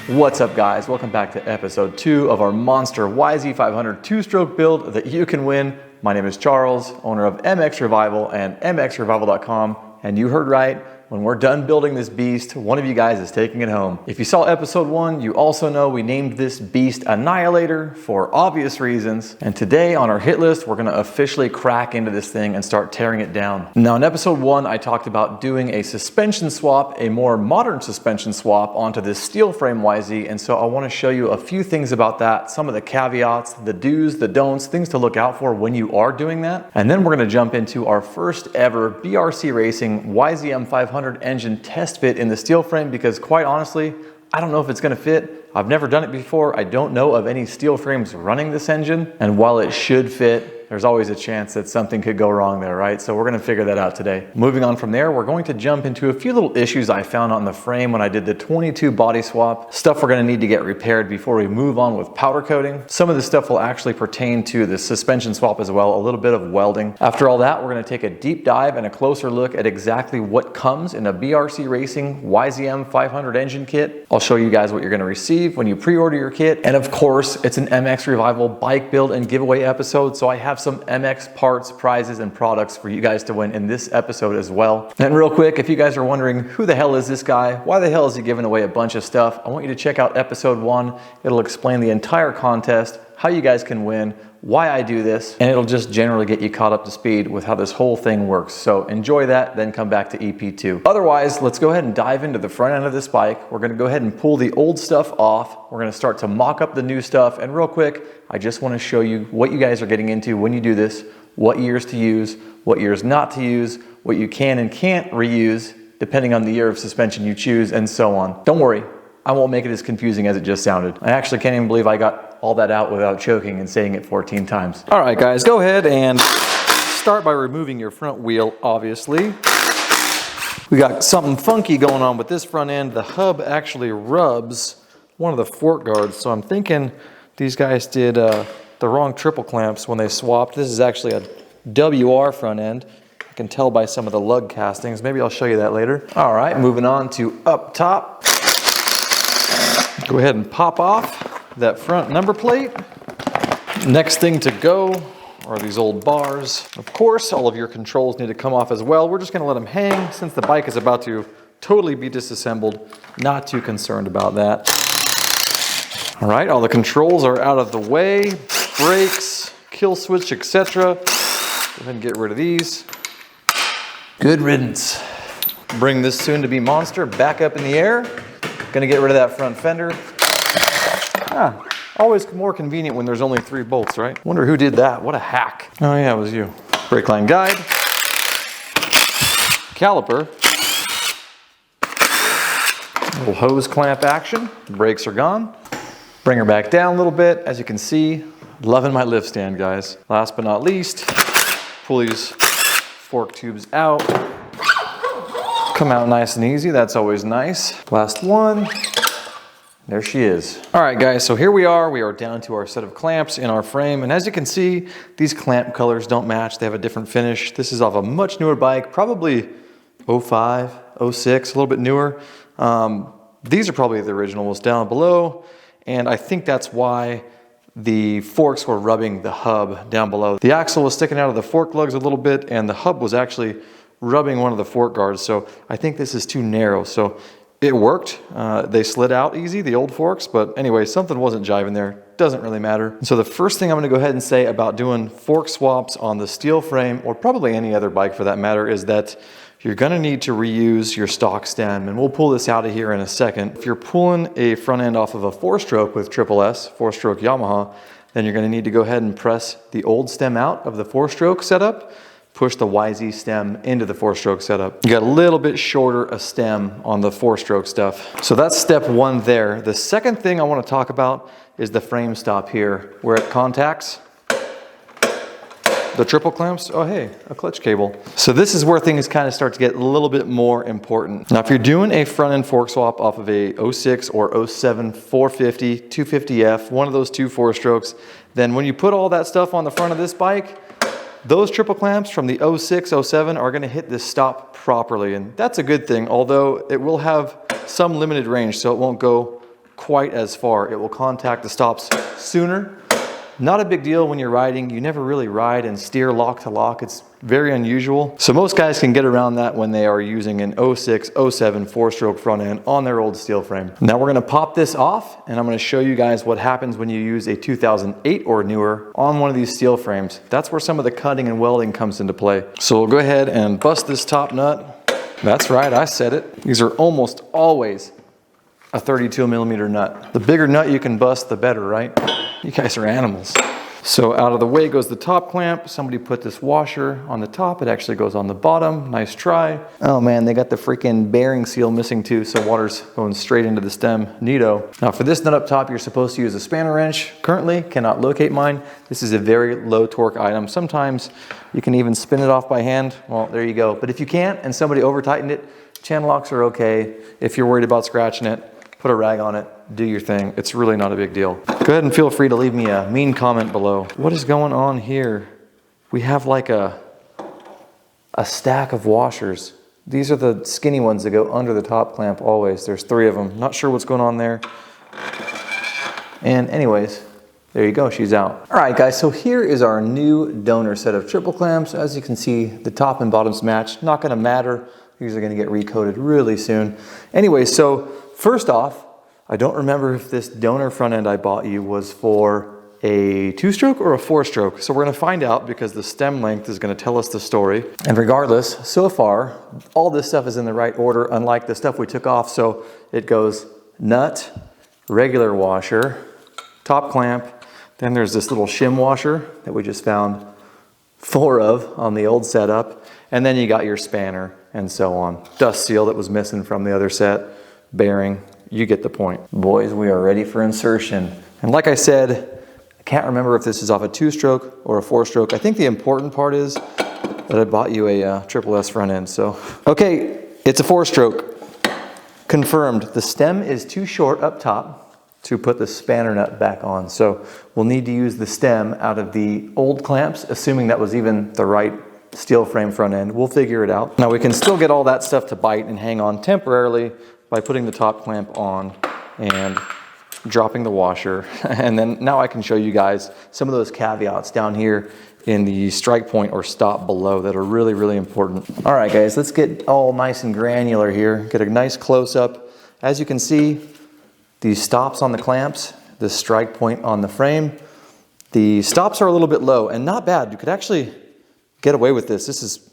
What's up guys, welcome back to episode 2 of our monster YZ500 two-stroke build that you can win. My name is Charles, owner of mXrevival and mXrevival.com, and you heard right. When we're done building this beast, one of you guys is taking it home. If you saw episode 1, you also know we named this beast Annihilator for obvious reasons. And today on our hit list, we're gonna officially crack into this thing and start tearing it down. Now in episode 1, I talked about doing a suspension swap, a more modern suspension swap onto this steel frame YZ. And so I wanna show you a few things about that, some of the caveats, the do's, the don'ts, things to look out for when you are doing that. And then we're gonna jump into our first ever BRC Racing YZM500 engine test fit in the steel frame, because quite honestly, I don't know if it's going to fit. I've never done it before. I don't know of any steel frames running this engine, and while it should fit, there's always a chance that something could go wrong there, right? So we're going to figure that out today. Moving on from there, we're going to jump into a few little issues I found on the frame when I did the 22 body swap. Stuff we're going to need to get repaired before we move on with powder coating. Some of this stuff will actually pertain to the suspension swap as well, a little bit of welding. After all that, we're going to take a deep dive and a closer look at exactly what comes in a BRC Racing YZM500 engine kit. I'll show you guys what you're going to receive when you pre-order your kit. And of course, it's an mXrevival bike build and giveaway episode, so I have some MX parts, prizes, and products for you guys to win in this episode as well. And real quick, if you guys are wondering who the hell is this guy, why the hell is he giving away a bunch of stuff, I want you to check out episode 1. It'll explain the entire contest, how you guys can win, why I do this, and it'll just generally get you caught up to speed with how this whole thing works. So enjoy that, then come back to EP2. Otherwise, let's go ahead and dive into the front end of this bike. We're gonna go ahead and pull the old stuff off. We're gonna start to mock up the new stuff. And real quick, I just wanna show you what you guys are getting into when you do this, what years to use, what years not to use, what you can and can't reuse, depending on the year of suspension you choose, and so on. Don't worry, I won't make it as confusing as it just sounded. I actually can't even believe I got all that out without choking and saying it 14 times. All right, guys, go ahead and start by removing your front wheel, obviously. We got something funky going on with this front end. The hub actually rubs one of the fork guards, so I'm thinking these guys did the wrong triple clamps when they swapped. This is actually a WR front end. I can tell by some of the lug castings. Maybe I'll show you that later. All right, moving on to up top. Go ahead and pop off that front number plate. Next thing to go are these old bars. Of course, all of your controls need to come off as well. We're just gonna let them hang since the bike is about to totally be disassembled. Not too concerned about that. All right, all the controls are out of the way. Brakes, kill switch, etc. Go ahead and get rid of these. Good riddance. Bring this soon-to-be monster back up in the air. Gonna get rid of that front fender. Always more convenient when there's only 3 bolts, right? Wonder who did that. What a hack. Oh yeah, it was you. Brake line guide. Caliper. Little hose clamp action. Brakes are gone. Bring her back down a little bit. As you can see, loving my lift stand, guys. Last but not least, pull these fork tubes out. Come out nice and easy. That's always nice. Last one. There she is. All right, guys, so here we are. We are down to our set of clamps in our frame. And as you can see, these clamp colors don't match. They have a different finish. This is off a much newer bike, probably 05, 06, a little bit newer. These are probably the originals down below. And I think that's why the forks were rubbing the hub down below. The axle was sticking out of the fork lugs a little bit, and the hub was actually rubbing one of the fork guards. So I think this is too narrow. So it worked. They slid out easy, the old forks, but anyway, something wasn't jiving there. Doesn't really matter. So the first thing I'm gonna go ahead and say about doing fork swaps on the steel frame, or probably any other bike for that matter, is that you're gonna need to reuse your stock stem, and we'll pull this out of here in a second. If you're pulling a front end off of a 4-stroke with SSS, 4-stroke Yamaha, then you're gonna need to go ahead and press the old stem out of the 4-stroke setup, push the YZ stem into the 4-stroke setup. You got a little bit shorter a stem on the 4-stroke stuff. So that's step 1 there. The second thing I want to talk about is the frame stop here, where it contacts the triple clamps. Oh hey, a clutch cable. So this is where things kind of start to get a little bit more important. Now if you're doing a front end fork swap off of a 06 or 07 450, 250F, one of those 2 4-strokes, then when you put all that stuff on the front of this bike, those triple clamps from the 06, 07 are going to hit this stop properly, and that's a good thing, although it will have some limited range, so it won't go quite as far. It will contact the stops sooner. Not a big deal when you're riding. You never really ride and steer lock to lock. It's very unusual. So most guys can get around that when they are using an 06, 07 4-stroke front end on their old steel frame. Now we're gonna pop this off and I'm gonna show you guys what happens when you use a 2008 or newer on one of these steel frames. That's where some of the cutting and welding comes into play. So we'll go ahead and bust this top nut. That's right, I said it. These are almost always a 32mm nut. The bigger nut you can bust, the better, right? You guys are animals. So out of the way goes the top clamp. Somebody put this washer on the top. It actually goes on the bottom. Nice try. Oh man, they got the freaking bearing seal missing too, so water's going straight into the stem. Neato. Now for this nut up top, you're supposed to use a spanner wrench. Currently, cannot locate mine. This is a very low torque item. Sometimes you can even spin it off by hand. Well, there you go. But if you can't and somebody over tightened it, channel locks are okay. If you're worried about scratching it, put a rag on it, do your thing. It's really not a big deal. Go ahead and feel free to leave me a mean comment below. What is going on here? We have like a stack of washers. These are the skinny ones that go under the top clamp always. There's 3 of them. Not sure what's going on there. And anyways, there you go, she's out. All right guys, so here is our new donor set of triple clamps. As you can see, the top and bottoms match. Not gonna matter. These are gonna get recoated really soon. Anyway, so first off, I don't remember if this donor front end I bought you was for a 2-stroke or a 4-stroke. So we're gonna find out because the stem length is gonna tell us the story. And regardless, so far, all this stuff is in the right order, unlike the stuff we took off. So it goes nut, regular washer, top clamp, then there's this little shim washer that we just found 4 of on the old setup, and then you got your spanner and so on. Dust seal that was missing from the other set, bearing. You get the point. Boys, we are ready for insertion. And like I said, I can't remember if this is off a 2-stroke or a 4-stroke. I think the important part is that I bought you a triple S front end. So, okay, it's a 4-stroke. Confirmed. The stem is too short up top to put the spanner nut back on. So we'll need to use the stem out of the old clamps, assuming that was even the right steel frame front end. We'll figure it out. Now we can still get all that stuff to bite and hang on temporarily by putting the top clamp on and dropping the washer. And then now I can show you guys some of those caveats down here in the strike point or stop below that are really, really important. All right guys, let's get all nice and granular here. Get a nice close up. As you can see, these stops on the clamps, the strike point on the frame, the stops are a little bit low and not bad. You could actually get away with this. This is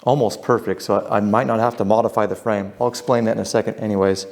almost perfect, so I might not have to modify the frame. I'll explain that in a second anyways.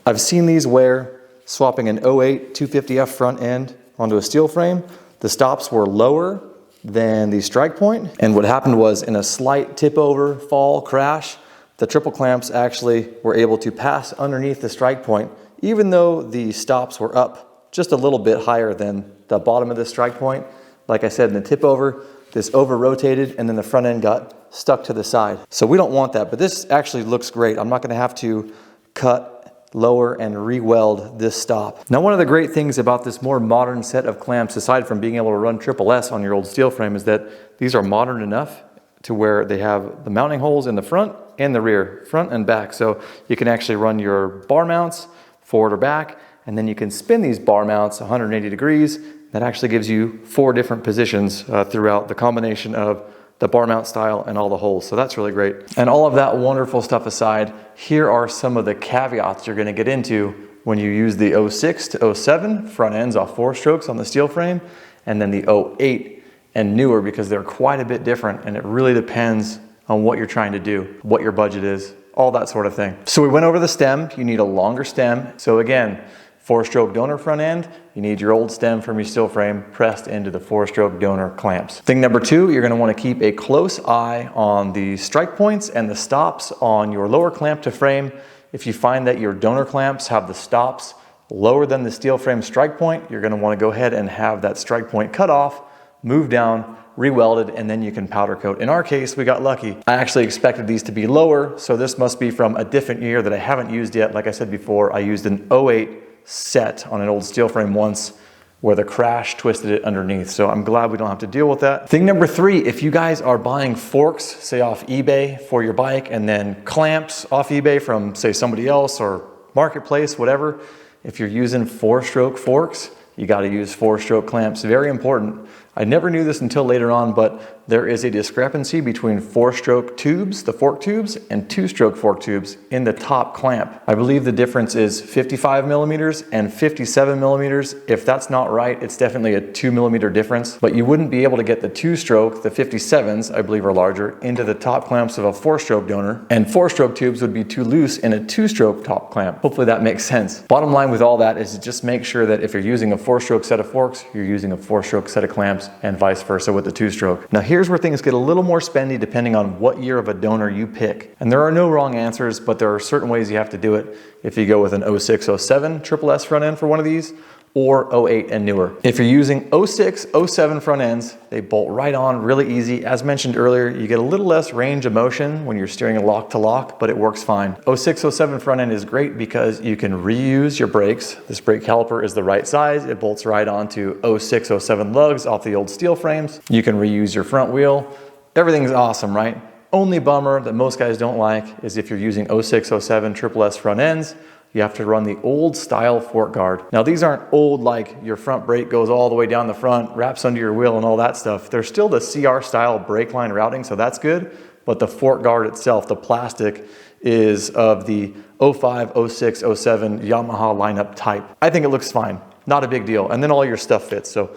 I've seen these where swapping an 08 250F front end onto a steel frame, the stops were lower than the strike point, and what happened was in a slight tip over, fall, crash, the triple clamps actually were able to pass underneath the strike point, even though the stops were up just a little bit higher than the bottom of the strike point. Like I said, in the tip over, this over rotated and then the front end got stuck to the side. So we don't want that, but this actually looks great. I'm not gonna have to cut, lower, and re-weld this stop. Now, one of the great things about this more modern set of clamps, aside from being able to run triple S on your old steel frame, is that these are modern enough to where they have the mounting holes in the front and the rear, front and back. So you can actually run your bar mounts forward or back, and then you can spin these bar mounts 180 degrees. That actually gives you 4 different positions throughout the combination of the bar mount style and all the holes. So that's really great. And all of that wonderful stuff aside, here are some of the caveats you're gonna get into when you use the 06 to 07 front ends off 4-strokes on the steel frame, and then the 08 and newer, because they're quite a bit different and it really depends on what you're trying to do, what your budget is, all that sort of thing. So we went over the stem. You need a longer stem. So again, 4-stroke donor front end, you need your old stem from your steel frame pressed into the 4-stroke donor clamps. Thing number 2, you're gonna wanna keep a close eye on the strike points and the stops on your lower clamp to frame. If you find that your donor clamps have the stops lower than the steel frame strike point, you're gonna wanna go ahead and have that strike point cut off, move down, re-welded, and then you can powder coat. In our case, we got lucky. I actually expected these to be lower, so this must be from a different year that I haven't used yet. Like I said before, I used an 08 set on an old steel frame once where the crash twisted it underneath. So I'm glad we don't have to deal with that. Thing number 3, if you guys are buying forks, say off eBay for your bike, and then clamps off eBay from say somebody else or marketplace, whatever, If you're using 4-stroke forks, you got to use 4-stroke clamps. Very important. I never knew this until later on, but there is a discrepancy between 4-stroke tubes, the fork tubes, and 2-stroke fork tubes in the top clamp. I believe the difference is 55 millimeters and 57 millimeters. If that's not right, it's definitely a 2 millimeter difference, but you wouldn't be able to get the 2-stroke, the 57s, I believe are larger, into the top clamps of a 4-stroke donor, and 4-stroke tubes would be too loose in a 2-stroke top clamp. Hopefully that makes sense. Bottom line with all that is to just make sure that if you're using a 4-stroke set of forks, you're using a 4-stroke set of clamps, and vice versa with the 2-stroke. Now here's where things get a little more spendy depending on what year of a donor you pick. And there are no wrong answers, but there are certain ways you have to do it if you go with an 06, 07 SSS front end for one of these, or 08 and newer. If you're using 06, 07 front ends, they bolt right on really easy. As mentioned earlier, you get a little less range of motion when you're steering a lock to lock, but it works fine. 06, 07 front end is great because you can reuse your brakes. This brake caliper is the right size. It bolts right onto 06, 07 lugs off the old steel frames. You can reuse your front wheel. Everything's awesome, right? Only bummer that most guys don't like is if you're using 06, 07 SSS front ends, you have to run the old style fork guard. Now these aren't old like your front brake goes all the way down the front, wraps under your wheel and all that stuff. They're still the CR style brake line routing, so that's good. But the fork guard itself, the plastic, is of the 05, 06, 07 Yamaha lineup type. I think it looks fine, not a big deal. And then all your stuff fits, so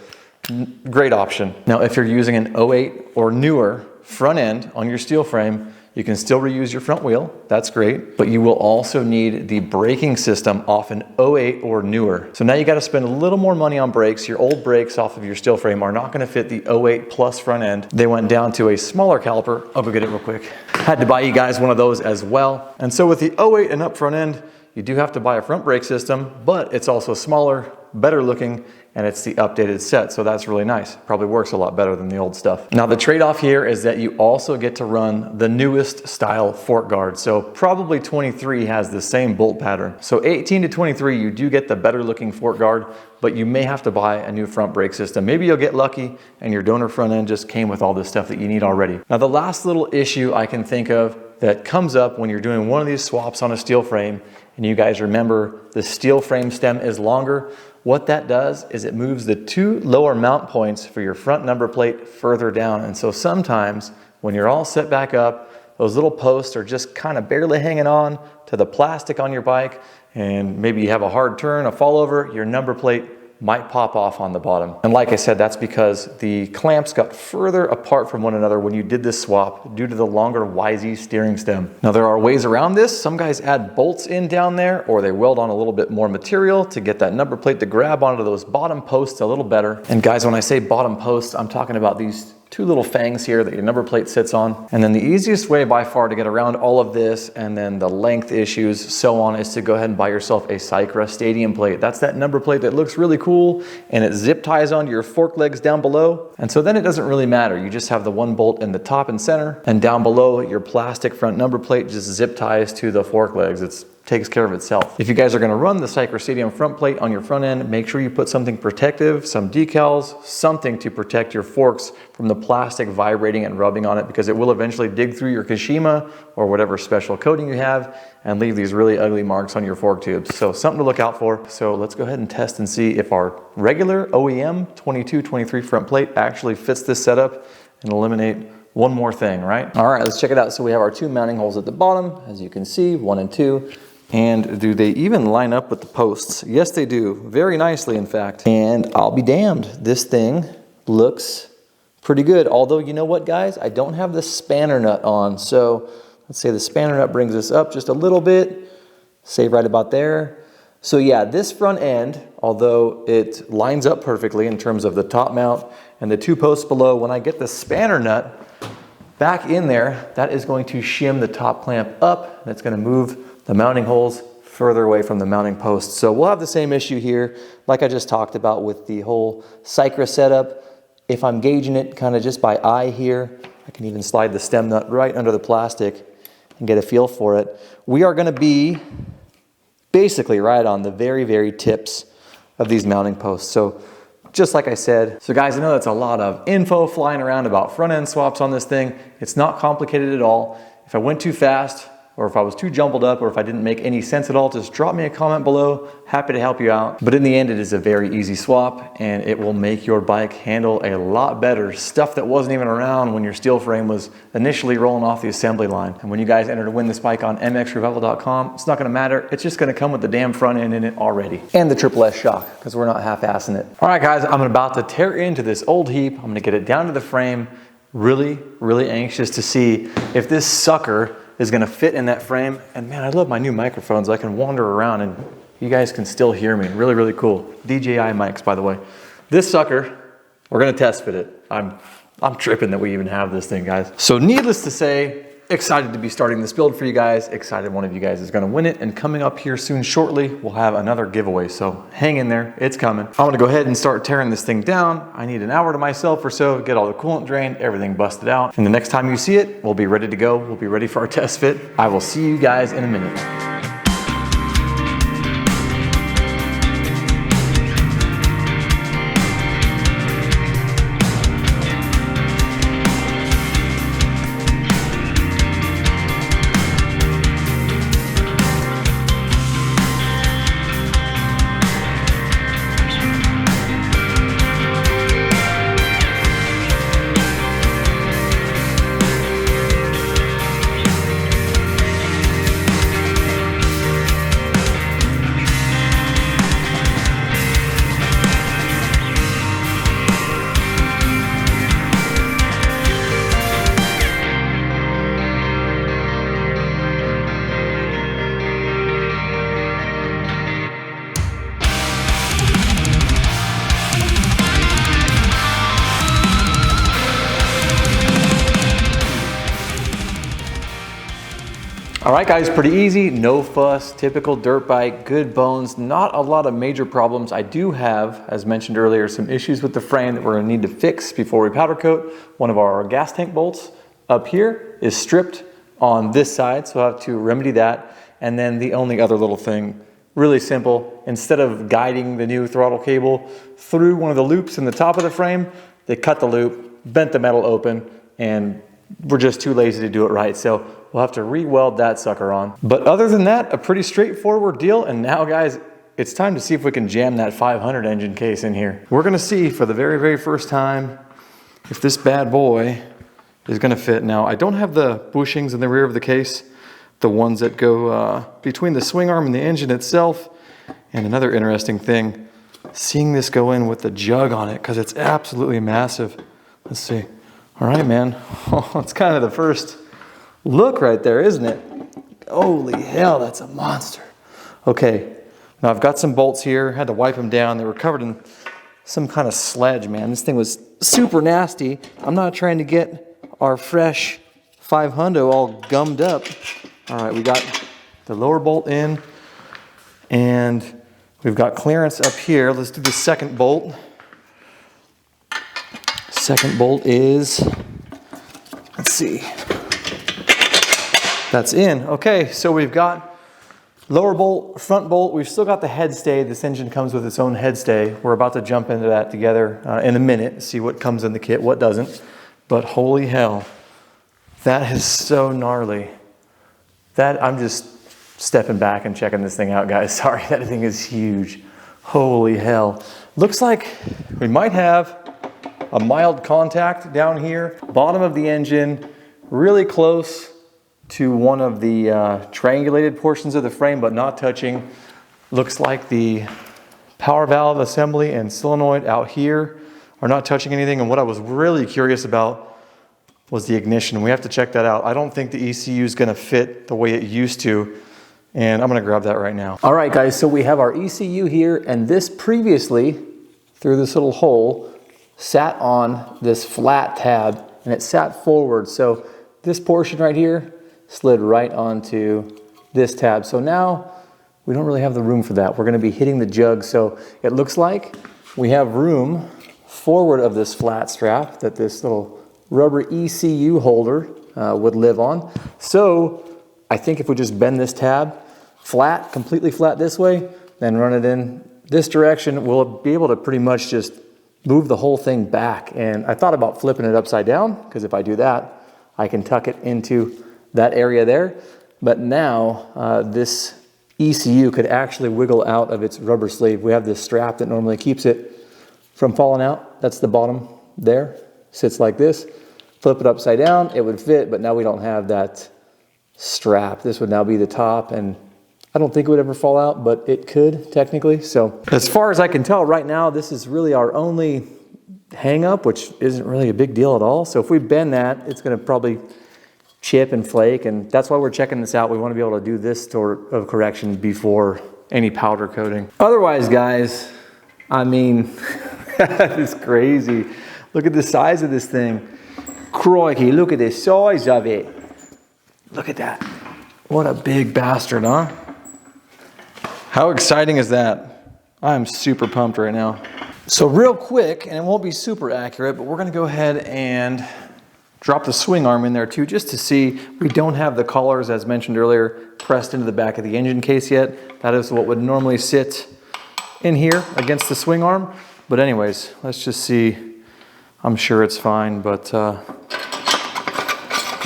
great option. Now if you're using an 08 or newer front end on your steel frame, you can still reuse your front wheel, that's great, but you will also need the braking system off an 08 or newer. So now you gotta spend a little more money on brakes. Your old brakes off of your steel frame are not gonna fit the 08 plus front end. They went down to a smaller caliper. I'll go get it real quick. Had to buy you guys one of those as well. And so with the 08 and up front end, you do have to buy a front brake system, but it's also smaller, better looking, and it's the updated set, so that's really nice. Probably works a lot better than the old stuff. Now the trade-off here is that you also get to run the newest style fork guard. So probably 23 has the same bolt pattern. So 18 to 23, you do get the better looking fork guard, but you may have to buy a new front brake system. Maybe you'll get lucky and your donor front end just came with all this stuff that you need already. Now the last little issue I can think of that comes up when you're doing one of these swaps on a steel frame, and you guys remember the steel frame stem is longer, what that does is it moves the 2 lower mount points for your front number plate further down. And so sometimes when you're all set back up, those little posts are just kind of barely hanging on to the plastic on your bike, and maybe you have a hard turn, a fall over, your number plate might pop off on the bottom. And like I said, that's because the clamps got further apart from one another when you did this swap due to the longer YZ steering stem. Now there are ways around this. Some guys add bolts in down there, or they weld on a little bit more material to get that number plate to grab onto those bottom posts a little better. And guys, when I say bottom posts, I'm talking about these 2 little fangs here that your number plate sits on. And then the easiest way by far to get around all of this and then the length issues, so on, is to go ahead and buy yourself a Sycra stadium plate. That's that number plate that looks really cool and it zip ties onto your fork legs down below. And so then it doesn't really matter. You just have the one bolt in the top and center, and down below your plastic front number plate just zip ties to the fork legs. It takes care of itself. If you guys are gonna run the Sycra Stadium front plate on your front end, make sure you put something protective, some decals, something to protect your forks from the plastic vibrating and rubbing on it, because it will eventually dig through your Kashima or whatever special coating you have and leave these really ugly marks on your fork tubes. So something to look out for. So let's go ahead and test and see if our regular OEM 22-23 front plate actually fits this setup and eliminate one more thing, right? All right, let's check it out. So we have our 2 mounting holes at the bottom, as you can see, 1 and 2. And do they even line up with the posts? Yes, they do. Very nicely, in fact. And I'll be damned, this thing looks pretty good. Although, you know what, guys? I don't have the spanner nut on. So let's say the spanner nut brings us up just a little bit. Say right about there. So yeah, this front end, although it lines up perfectly in terms of the top mount and the 2 posts below, when I get the spanner nut back in there, that is going to shim the top clamp up. That's going to move the mounting holes further away from the mounting posts. So we'll have the same issue here, like I just talked about with the whole Sycra setup. If I'm gauging it kind of just by eye here, I can even slide the stem nut right under the plastic and get a feel for it. We are going to be basically right on the very, very tips of these mounting posts. So just like I said, so guys, I know that's a lot of info flying around about front end swaps on this thing. It's not complicated at all. If I went too fast, or if I was too jumbled up, or if I didn't make any sense at all, just drop me a comment below. Happy to help you out. But in the end, it is a very easy swap, and it will make your bike handle a lot better. Stuff that wasn't even around when your steel frame was initially rolling off the assembly line. And when you guys enter to win this bike on mXrevival.com, it's not gonna matter. It's just gonna come with the damn front end in it already. And the Triple S shock, because we're not half-assing it. All right, guys, I'm about to tear into this old heap. I'm gonna get it down to the frame. Really, really anxious to see if this sucker is gonna fit in that frame. And man, I love my new microphones. I can wander around and you guys can still hear me. Really, really cool. DJI mics, by the way. This sucker, we're gonna test fit it. I'm tripping that we even have this thing, guys. So needless to say, excited to be starting this build for you guys. Excited one of you guys is gonna win it. And coming up here soon shortly, we'll have another giveaway. So hang in there, it's coming. I'm gonna go ahead and start tearing this thing down. I need an hour to myself or so, get all the coolant drained, everything busted out. And the next time you see it, we'll be ready to go. We'll be ready for our test fit. I will see you guys in a minute. All right, guys, pretty easy, no fuss, typical dirt bike, good bones, not a lot of major problems. I do have, as mentioned earlier, some issues with the frame that we're gonna need to fix before we powder coat. One of our gas tank bolts up here is stripped on this side, so I have to remedy that. And then the only other little thing, really simple, instead of guiding the new throttle cable through one of the loops in the top of the frame, they cut the loop, bent the metal open, and we're just too lazy to do it right. So we'll have to re-weld that sucker on. But other than that, a pretty straightforward deal. And now, guys, it's time to see if we can jam that 500 engine case in here. We're gonna see for the very, very first time if this bad boy is gonna fit. Now, I don't have the bushings in the rear of the case, the ones that go between the swing arm and the engine itself. And another interesting thing, seeing this go in with the jug on it, because it's absolutely massive. Let's see. All right, man. Oh, it's kind of the first look right there, isn't it? Holy hell, that's a monster. Okay, now I've got some bolts here. Had to wipe them down. They were covered in some kind of sludge, man. This thing was super nasty. I'm not trying to get our fresh 500 all gummed up. All right, we got the lower bolt in, and we've got clearance up here. Let's do the second bolt. Second bolt is, let's see, that's in. Okay, so we've got lower bolt, front bolt. We've still got the head stay. This engine comes with its own head stay. We're about to jump into that together in a minute, see what comes in the kit, what doesn't. But holy hell, that is so gnarly. That, I'm just stepping back and checking this thing out, guys. Sorry, that thing is huge. Holy hell. Looks like we might have a mild contact down here, bottom of the engine, really close to one of the triangulated portions of the frame, but not touching. Looks like the power valve assembly and solenoid out here are not touching anything. And what I was really curious about was the ignition. We have to check that out. I don't think the ECU is gonna fit the way it used to, and I'm gonna grab that right now. All right, guys, so we have our ECU here, and this previously, through this little hole, sat on this flat tab, and it sat forward. So this portion right here slid right onto this tab. So now we don't really have the room for that. We're gonna be hitting the jug. So it looks like we have room forward of this flat strap that this little rubber ECU holder would live on. So I think if we just bend this tab flat, completely flat this way, then run it in this direction, we'll be able to pretty much just move the whole thing back. And I thought about flipping it upside down, because if I do that, I can tuck it into that area there. but now this ECU could actually wiggle out of its rubber sleeve. We have this strap that normally keeps it from falling out. That's the bottom there, sits like this. Flip it upside down, it would fit, but now we don't have that strap. This would now be the top, and I don't think it would ever fall out, but it could technically. So as far as I can tell right now, this is really our only hang up, which isn't really a big deal at all. So if we bend that, it's gonna probably chip and flake, and that's why we're checking this out. We want to be able to do this sort of correction before any powder coating. Otherwise, guys, I mean, that is crazy. Look at the size of this thing. Crikey, look at the size of it. Look at that. What a big bastard, huh? How exciting is that? I'm super pumped right now. So real quick, and it won't be super accurate, but we're gonna go ahead and drop the swing arm in there too, just to see. We don't have the collars, as mentioned earlier, pressed into the back of the engine case yet. That is what would normally sit in here against the swing arm. But anyways, let's just see. I'm sure it's fine, but got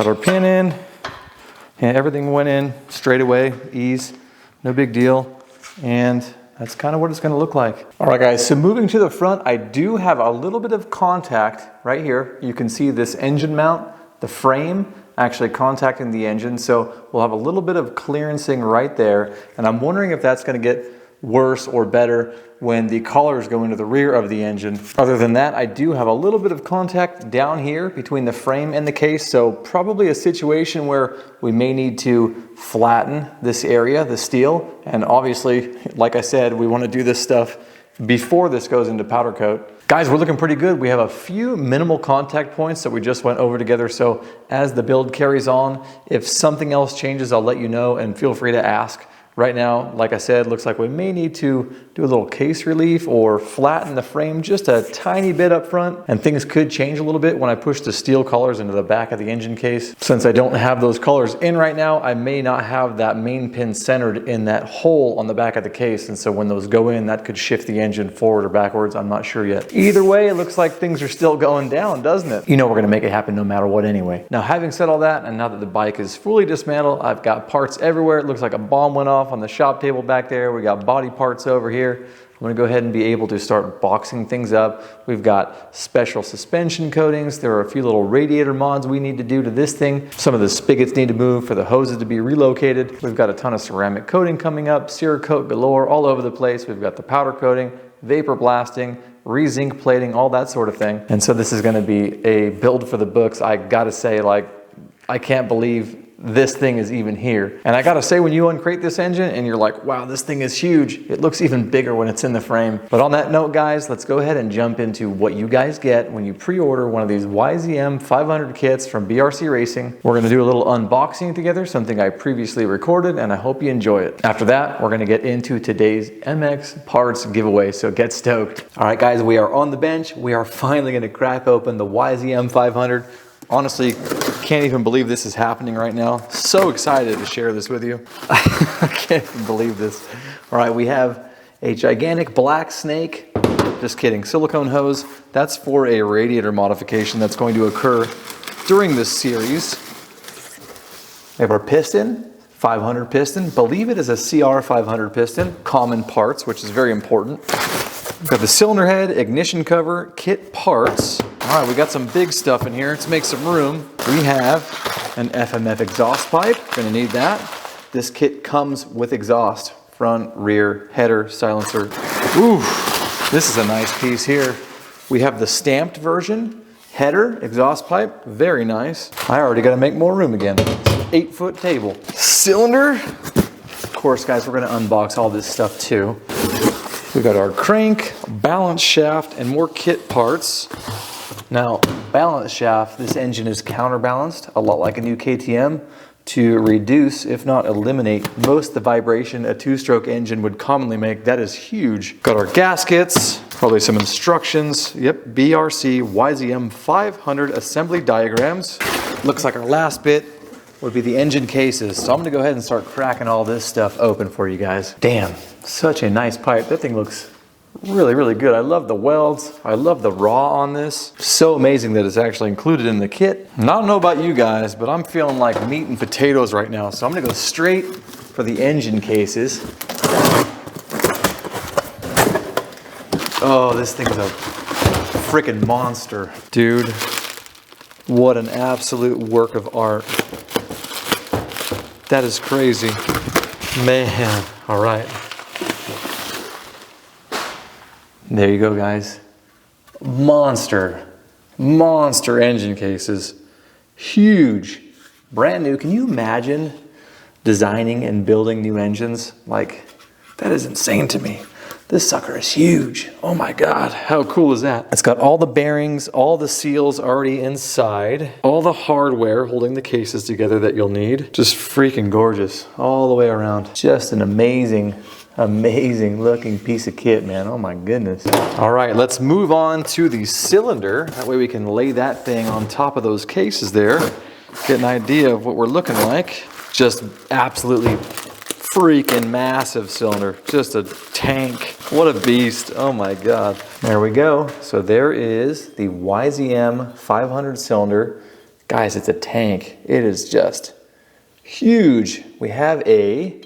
our pin in, and everything went in straight away, ease, no big deal. And that's kind of what it's going to look like. All right, guys, so moving to the front, I do have a little bit of contact right here. You can see this engine mount, the frame actually contacting the engine. So we'll have a little bit of clearancing right there. And I'm wondering if that's going to get worse or better when the collars go into the rear of the engine. Other than that, I do have a little bit of contact down here between the frame and the case, so probably a situation where we may need to flatten this area, the steel, and obviously, like I said, we want to do this stuff before this goes into powder coat. Guys, we're looking pretty good. We have a few minimal contact points that we just went over together, so as the build carries on, if something else changes, I'll let you know, and feel free to ask. Right now, like I said, looks like we may need to do a little case relief or flatten the frame just a tiny bit up front, and things could change a little bit when I push the steel collars into the back of the engine case. Since I don't have those collars in right now, I may not have that main pin centered in that hole on the back of the case, and so when those go in, that could shift the engine forward or backwards. I'm not sure yet. Either way, it looks like things are still going down, doesn't it? You know we're gonna make it happen no matter what anyway. Now, having said all that, and now that the bike is fully dismantled, I've got parts everywhere. It looks like a bomb went off on the shop table back there. We got body parts over here. I'm gonna go ahead and be able to start boxing things up. We've got special suspension coatings. There are a few little radiator mods we need to do to this thing. Some of the spigots need to move for the hoses to be relocated. We've got a ton of ceramic coating coming up, Cerakote galore all over the place. We've got the powder coating, vapor blasting, re-zinc plating, all that sort of thing. And so this is gonna be a build for the books. I gotta say, like, I can't believe this thing is even here. And I gotta say, when you uncrate this engine and you're like, wow, this thing is huge, it looks even bigger when it's in the frame. But on that note, guys, let's go ahead and jump into what you guys get when you pre-order one of these YZM500 kits from BRC Racing. We're gonna do a little unboxing together, something I previously recorded, and I hope you enjoy it. After that, we're gonna get into today's MX parts giveaway, so get stoked. All right, guys, we are on the bench. We are finally gonna crack open the YZM500. Honestly, can't even believe this is happening right now. So excited to share this with you. I can't even believe this. All right, we have a gigantic black snake. Just kidding, silicone hose. That's for a radiator modification that's going to occur during this series. We have our piston, 500 piston. Believe it is a CR 500 piston. Common parts, which is very important. We've got the cylinder head, ignition cover, kit parts. All right, we got some big stuff in here. Let's make some room. We have an FMF exhaust pipe. Gonna need that. This kit comes with exhaust, front, rear, header, silencer. Ooh, this is a nice piece here. We have the stamped version, header, exhaust pipe, very nice. I already gotta make more room again. It's an 8-foot table. Cylinder. Of course, guys, we're gonna unbox all this stuff too. We got our crank, balance shaft, and more kit parts. Now, balance shaft, this engine is counterbalanced, a lot like a new KTM, to reduce, if not eliminate, most of the vibration a two-stroke engine would commonly make. That is huge. Got our gaskets, probably some instructions. Yep, BRC YZM500 assembly diagrams. Looks like our last bit would be the engine cases. So I'm gonna go ahead and start cracking all this stuff open for you guys. Damn, such a nice pipe. That thing looks Really, really good. I love the welds. I love the raw on this. So amazing that it's actually included in the kit. And I don't know about you guys, but I'm feeling like meat and potatoes right now. So I'm gonna go straight for the engine cases. Oh, this thing's a freaking monster. Dude, what an absolute work of art. That is crazy. Man, all right. There you go, guys. Monster engine cases. Huge, brand new. Can you imagine designing and building new engines? Like, that is insane to me. This sucker is huge. Oh my God, how cool is that? It's got all the bearings, all the seals already inside, all the hardware holding the cases together that you'll need. Just freaking gorgeous all the way around. Just an amazing looking piece of kit, man. Oh my goodness. All right, let's move on to the cylinder. That way we can lay that thing on top of those cases there. Get an idea of what we're looking like. Just absolutely freaking massive cylinder. Just a tank. What a beast. Oh my God. There we go. So there is the YZM500 cylinder. Guys, it's a tank. It is just huge. We have a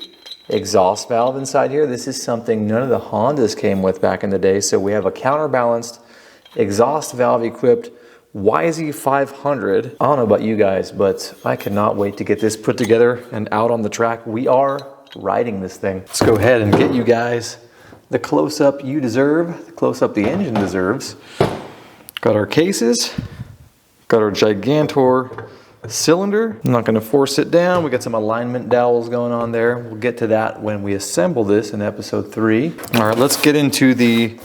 exhaust valve inside here. This is something none of the Hondas came with back in the day. So we have a counterbalanced exhaust valve equipped YZ500. I don't know about you guys, but I cannot wait to get this put together and out on the track. We are riding this thing. Let's go ahead and get you guys the close-up you deserve, the close-up the engine deserves. Got our cases, got our Gigantor cylinder. I'm not going to force it down. We got some alignment dowels going on there. We'll get to that when we assemble this in episode 3. All right, let's get into the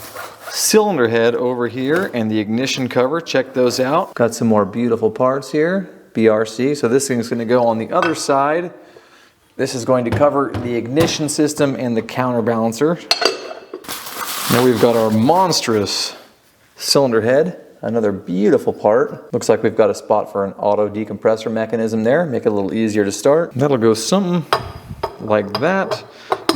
cylinder head over here and the ignition cover. Check those out. Got some more beautiful parts here. BRC. So this thing's going to go on the other side. This is going to cover the ignition system and the counterbalancer. Now we've got our monstrous cylinder head. Another beautiful part. Looks like we've got a spot for an auto decompressor mechanism there. Make it a little easier to start. That'll go something like that.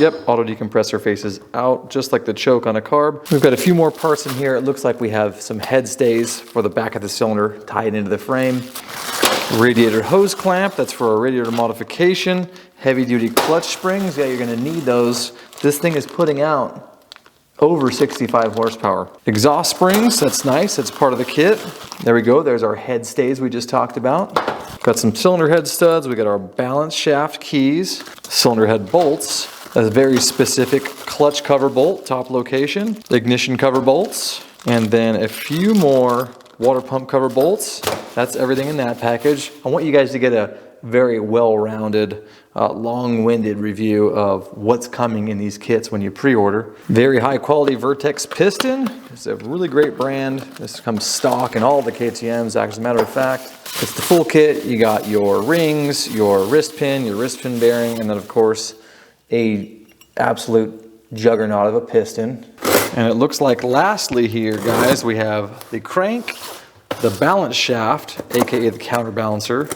Yep, auto decompressor faces out just like the choke on a carb. We've got a few more parts in here. It looks like we have some head stays for the back of the cylinder tied into the frame. Radiator hose clamp, that's for a radiator modification. Heavy duty clutch springs, yeah, you're gonna need those. This thing is putting out over 65 horsepower. Exhaust springs, that's nice, that's part of the kit. There we go, there's our head stays we just talked about. Got some cylinder head studs, we got our balance shaft keys, cylinder head bolts, a very specific clutch cover bolt, top location, ignition cover bolts, and then a few more water pump cover bolts. That's everything in that package. I want you guys to get a very well-rounded, long-winded review of what's coming in these kits when you pre-order. Very high-quality Vertex piston. It's a really great brand. This comes stock in all the KTMs. As a matter of fact, it's the full kit. You got your rings, your wrist pin bearing, and then of course a absolute juggernaut of a piston. And it looks like lastly here, guys, we have the crank, the balance shaft, aka the counterbalancer.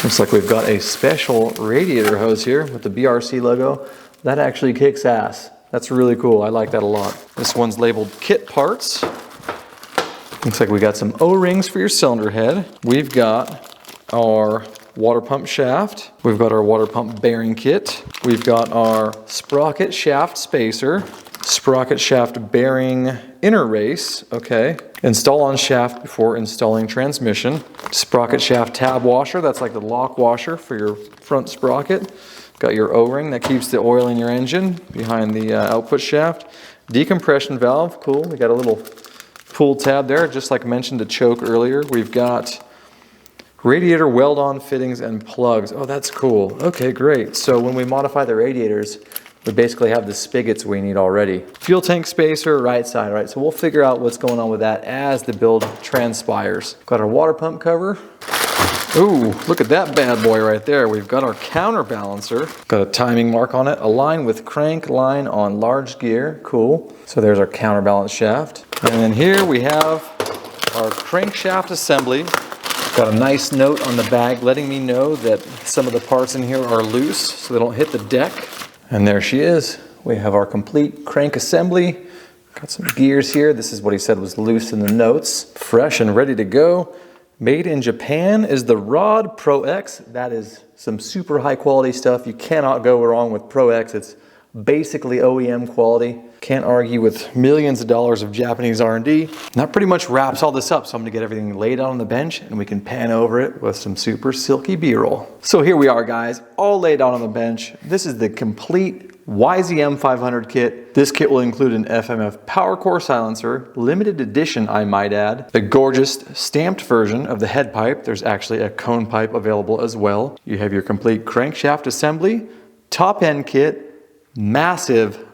Looks like we've got a special radiator hose here with the BRC logo. That actually kicks ass. That's really cool. I like that a lot. This one's labeled kit parts. Looks like we got some O-rings for your cylinder head. We've got our water pump shaft. We've got our water pump bearing kit. We've got our sprocket shaft spacer, sprocket shaft bearing inner race, okay. Install on shaft before installing transmission. Sprocket shaft tab washer, that's like the lock washer for your front sprocket. Got your O-ring that keeps the oil in your engine behind the output shaft. Decompression valve, cool. We got a little pull tab there, just like I mentioned the choke earlier. We've got radiator weld-on fittings and plugs. Oh, that's cool. Okay, great. So when we modify the radiators, we basically have the spigots we need already. Fuel tank spacer, right side, right? So we'll figure out what's going on with that as the build transpires. Got our water pump cover. Ooh, look at that bad boy right there. We've got our counterbalancer. Got a timing mark on it. Align with crank line on large gear. Cool. So there's our counterbalance shaft. And then here we have our crankshaft assembly. Got a nice note on the bag letting me know that some of the parts in here are loose so they don't hit the deck. And there she is. We have our complete crank assembly, Got some gears here. This is what he said was loose in the notes. Fresh and ready to go. Made in Japan is the Rod Pro X. That is some super high quality stuff. You cannot go wrong with Pro X. It's basically OEM quality. Can't argue with millions of dollars of Japanese R&D. And that pretty much wraps all this up. So I'm gonna get everything laid out on the bench and we can pan over it with some super silky B-roll. So here we are, guys, all laid out on the bench. This is the complete YZM500 kit. This kit will include an FMF power core silencer, limited edition I might add, the gorgeous stamped version of the head pipe. There's actually a cone pipe available as well. You have your complete crankshaft assembly, top end kit, massive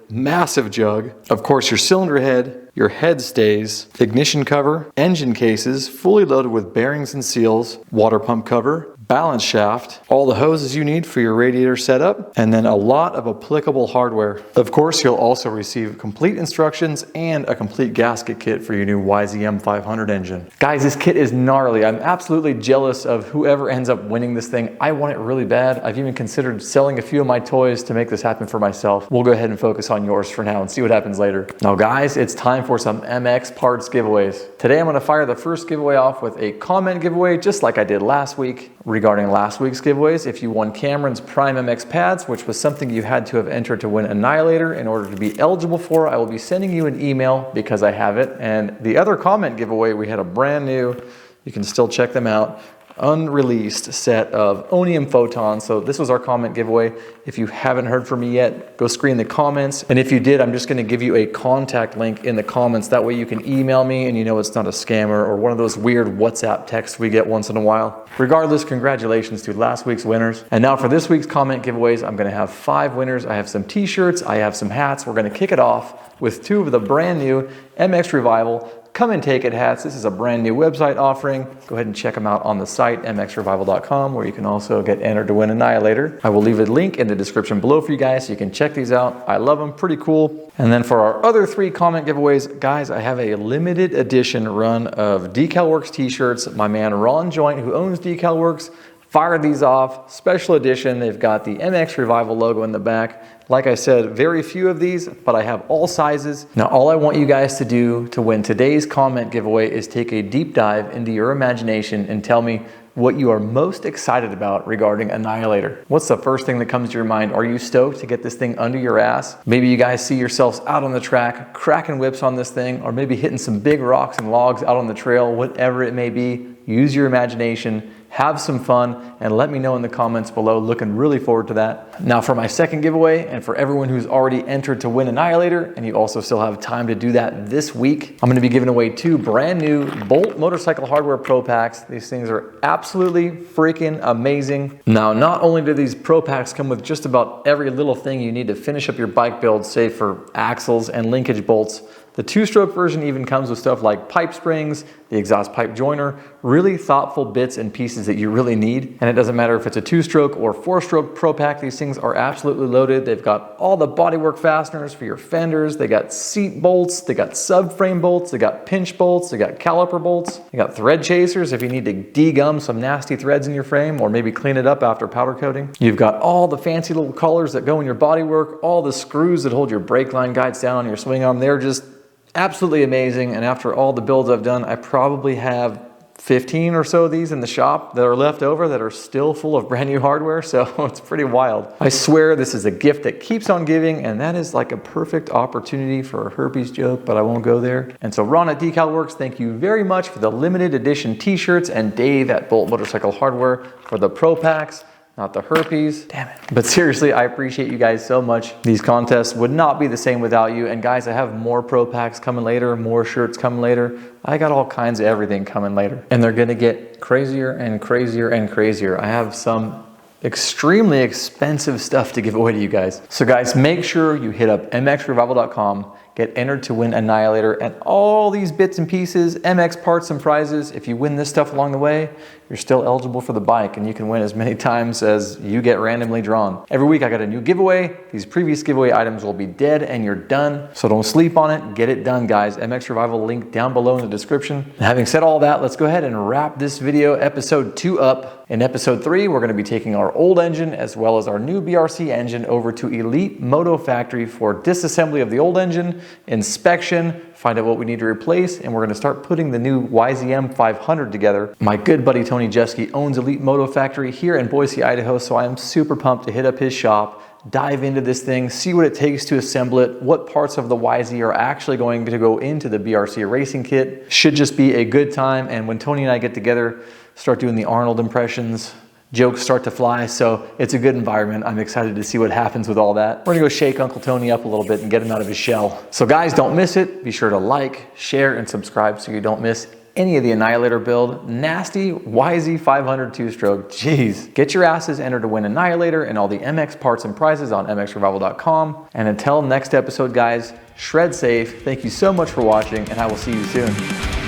jug, of course your cylinder head, your head stays, ignition cover, engine cases, fully loaded with bearings and seals, water pump cover, balance shaft, all the hoses you need for your radiator setup, and then a lot of applicable hardware. Of course, you'll also receive complete instructions and a complete gasket kit for your new YZM500 engine. Guys, this kit is gnarly. I'm absolutely jealous of whoever ends up winning this thing. I want it really bad. I've even considered selling a few of my toys to make this happen for myself. We'll go ahead and focus on yours for now and see what happens later. Now guys, it's time for some MX parts giveaways. Today I'm gonna fire the first giveaway off with a comment giveaway, just like I did last week. Regarding last week's giveaways, if you won Cameron's Prime MX pads, which was something you had to have entered to win Annihilator in order to be eligible for, I will be sending you an email because I have it. And the other comment giveaway, we had a brand new, you can still check them out, unreleased set of Onium photons. So this was our comment giveaway. If you haven't heard from me yet, go screen the comments. And if you did, I'm just going to give you a contact link in the comments. That way you can email me and you know it's not a scammer or one of those weird WhatsApp texts we get once in a while. Regardless, congratulations to last week's winners. And now for this week's comment giveaways, I'm going to have 5 winners. I have some t-shirts, I have some hats. We're going to kick it off with 2 of the brand new mXrevival Come and Take It hats. This is a brand new website offering. Go ahead and check them out on the site, mXrevival.com, where you can also get entered to win Annihilator. I will leave a link in the description below for you guys so you can check these out. I love them, pretty cool. And then for our other 3 comment giveaways, guys, I have a limited edition run of Decalworks t-shirts. My man Ron Joint, who owns Decalworks, fired these off, special edition. They've got the mXrevival logo in the back. Like I said, very few of these, but I have all sizes. Now, all I want you guys to do to win today's comment giveaway is take a deep dive into your imagination and tell me what you are most excited about regarding Annihilator. What's the first thing that comes to your mind? Are you stoked to get this thing under your ass? Maybe you guys see yourselves out on the track, cracking whips on this thing, or maybe hitting some big rocks and logs out on the trail, whatever it may be. Use your imagination. Have some fun and let me know in the comments below. Looking really forward to that. Now for my second giveaway, and for everyone who's already entered to win Annihilator, and you also still have time to do that this week, I'm gonna be giving away 2 brand new Bolt Motorcycle Hardware Pro Packs. These things are absolutely freaking amazing. Now, not only do these Pro Packs come with just about every little thing you need to finish up your bike build, save for axles and linkage bolts, the 2-stroke version even comes with stuff like pipe springs, the exhaust pipe joiner, really thoughtful bits and pieces that you really need. And it doesn't matter if it's a 2-stroke or 4-stroke Pro Pack, these things are absolutely loaded. They've got all the bodywork fasteners for your fenders, they got seat bolts, they got subframe bolts, they got pinch bolts, they got caliper bolts, they got thread chasers if you need to degum some nasty threads in your frame or maybe clean it up after powder coating. You've got all the fancy little collars that go in your bodywork, all the screws that hold your brake line guides down on your swing arm. They're just absolutely amazing. And after all the builds I've done, I probably have 15 or so of these in the shop that are left over that are still full of brand new hardware. So it's pretty wild. I swear this is a gift that keeps on giving, and that is like a perfect opportunity for a herpes joke, but I won't go there. And so Ron at Decalworks, thank you very much for the limited edition t-shirts, and Dave at Bolt Motorcycle Hardware for the Pro Packs. Not the herpes, damn it. But seriously, I appreciate you guys so much. These contests would not be the same without you. And guys, I have more Pro Packs coming later, more shirts coming later. I got all kinds of everything coming later. And they're gonna get crazier and crazier and crazier. I have some extremely expensive stuff to give away to you guys. So guys, make sure you hit up mxrevival.com, get entered to win Annihilator and all these bits and pieces, MX parts and prizes. If you win this stuff along the way, you're still eligible for the bike, and you can win as many times as you get randomly drawn. Every week I got a new giveaway. These previous giveaway items will be dead and you're done. So don't sleep on it, get it done guys. mXrevival link down below in the description. And having said all that, let's go ahead and wrap this video episode 2 up. In episode 3, we're gonna be taking our old engine as well as our new BRC engine over to Elite Moto Factory for disassembly of the old engine inspection, find out what we need to replace, and we're gonna start putting the new YZM500 together. My good buddy Tony Jeske owns Elite Moto Factory here in Boise, Idaho, so I am super pumped to hit up his shop, dive into this thing, see what it takes to assemble it, what parts of the YZ are actually going to go into the BRC Racing kit. Should just be a good time, and when Tony and I get together, start doing the Arnold impressions, jokes start to fly, so it's a good environment. I'm excited to see what happens with all that. We're gonna go shake Uncle Tony up a little bit and get him out of his shell. So guys, don't miss it. Be sure to like, share, and subscribe so you don't miss any of the Annihilator build. Nasty YZ500 two-stroke. Jeez. Get your asses entered to win Annihilator and all the MX parts and prizes on mXrevival.com. And until next episode, guys, shred safe. Thank you so much for watching, and I will see you soon.